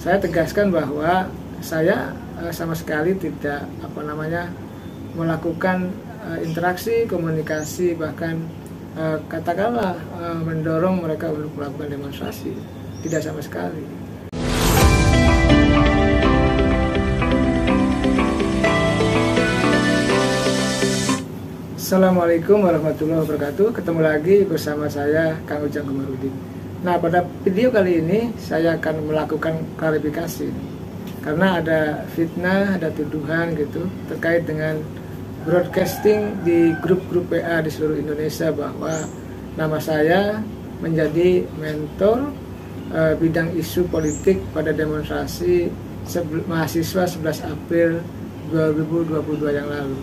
Saya tegaskan bahwa saya sama sekali tidak melakukan interaksi, komunikasi, bahkan katakanlah mendorong mereka untuk melakukan demonstrasi. Tidak sama sekali. Assalamualaikum warahmatullahi wabarakatuh. Ketemu lagi bersama saya, Kang Ujang Komarudin. Nah, pada video kali ini saya akan melakukan klarifikasi karena ada fitnah, ada tuduhan gitu terkait dengan broadcasting di grup-grup PA di seluruh Indonesia bahwa nama saya menjadi mentor bidang isu politik pada demonstrasi mahasiswa 11 April 2022 yang lalu.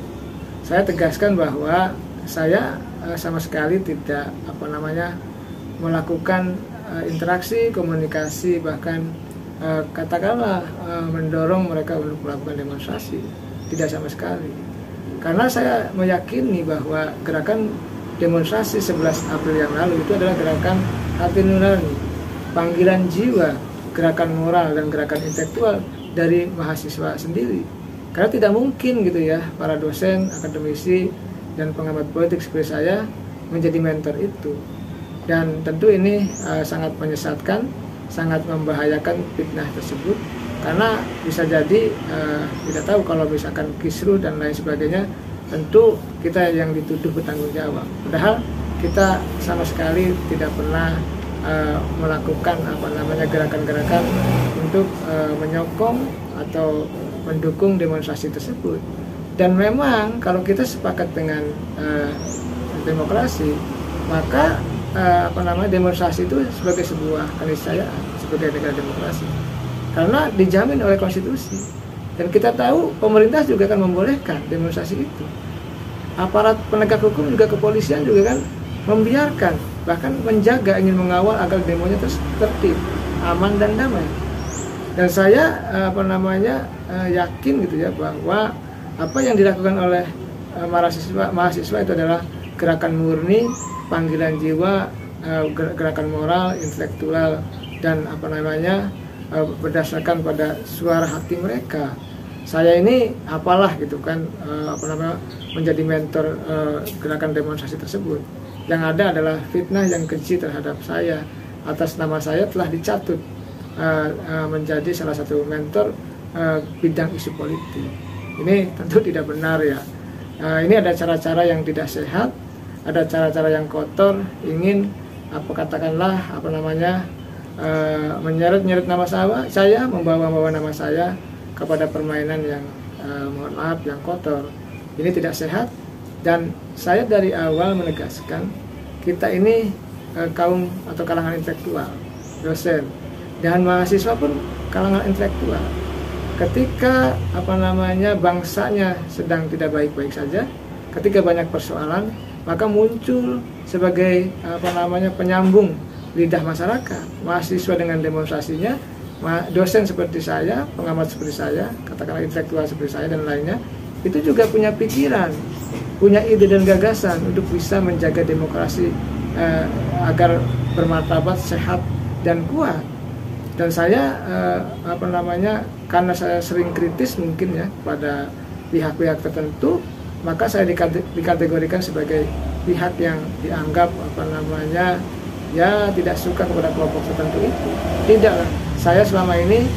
Saya tegaskan bahwa saya sama sekali tidak melakukan interaksi, komunikasi, bahkan katakanlah mendorong mereka untuk melakukan demonstrasi. Tidak sama sekali. Karena saya meyakini bahwa gerakan demonstrasi 11 April yang lalu itu adalah gerakan hati nurani, panggilan jiwa, gerakan moral dan gerakan intelektual dari mahasiswa sendiri. Karena tidak mungkin gitu ya, para dosen, akademisi, dan pengamat politik seperti saya menjadi mentor itu. Dan tentu ini sangat menyesatkan, sangat membahayakan fitnah tersebut. Karena bisa jadi, tidak tahu kalau misalkan kisruh dan lain sebagainya, tentu kita yang dituduh bertanggung jawab. Padahal kita sama sekali tidak pernah melakukan gerakan-gerakan untuk menyokong atau mendukung demonstrasi tersebut. Dan memang kalau kita sepakat dengan demokrasi, maka demonstrasi itu sebagai sebuah keniscayaan sebagai negara demokrasi, karena dijamin oleh konstitusi. Dan kita tahu pemerintah juga akan membolehkan demonstrasi itu. Aparat penegak hukum juga, kepolisian juga kan membiarkan, bahkan menjaga, ingin mengawal agar demonya tertib, aman dan damai. Dan saya yakin gitu ya bahwa apa yang dilakukan oleh mahasiswa itu adalah gerakan murni, panggilan jiwa, gerakan moral, intelektual, dan berdasarkan pada suara hati mereka. Saya ini apalah gitu kan menjadi mentor gerakan demonstrasi tersebut. Yang ada adalah fitnah yang keji terhadap saya. Atas nama saya telah dicatut menjadi salah satu mentor bidang isu politik. Ini tentu tidak benar ya. Ini ada cara-cara yang tidak sehat, ada cara-cara yang kotor, ingin menyeret-nyeret nama saya, membawa nama saya kepada permainan yang mohon maaf yang kotor. Ini tidak sehat, dan saya dari awal menegaskan kita ini kaum atau kalangan intelektual, dosen dan mahasiswa pun kalangan intelektual. Ketika bangsanya sedang tidak baik-baik saja, ketika banyak persoalan, maka muncul sebagai penyambung lidah masyarakat, mahasiswa dengan demonstrasinya, dosen seperti saya, pengamat seperti saya, katakanlah intelektual seperti saya dan lainnya, itu juga punya pikiran, punya ide dan gagasan untuk bisa menjaga demokrasi agar bermartabat, sehat dan kuat. Dan saya karena saya sering kritis mungkin ya pada pihak-pihak tertentu, maka saya dikategorikan sebagai pihak yang dianggap tidak suka kepada kelompok tertentu itu. Tidaklah, saya selama ini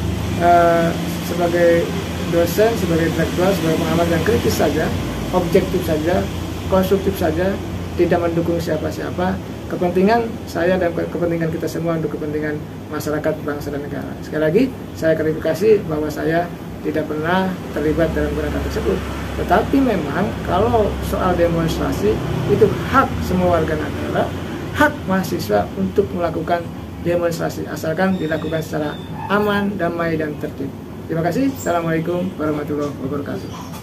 sebagai dosen, sebagai intelektual, sebagai pengamat yang kritis saja, objektif saja, konstruktif saja, tidak mendukung siapa-siapa. Kepentingan saya dan kepentingan kita semua untuk kepentingan masyarakat, bangsa dan negara. Sekali lagi saya klarifikasi bahwa saya tidak pernah terlibat dalam gerakan tersebut. Tetapi memang kalau soal demonstrasi itu hak semua warga negara, hak mahasiswa untuk melakukan demonstrasi asalkan dilakukan secara aman, damai dan tertib. Terima kasih. Assalamualaikum warahmatullahi wabarakatuh.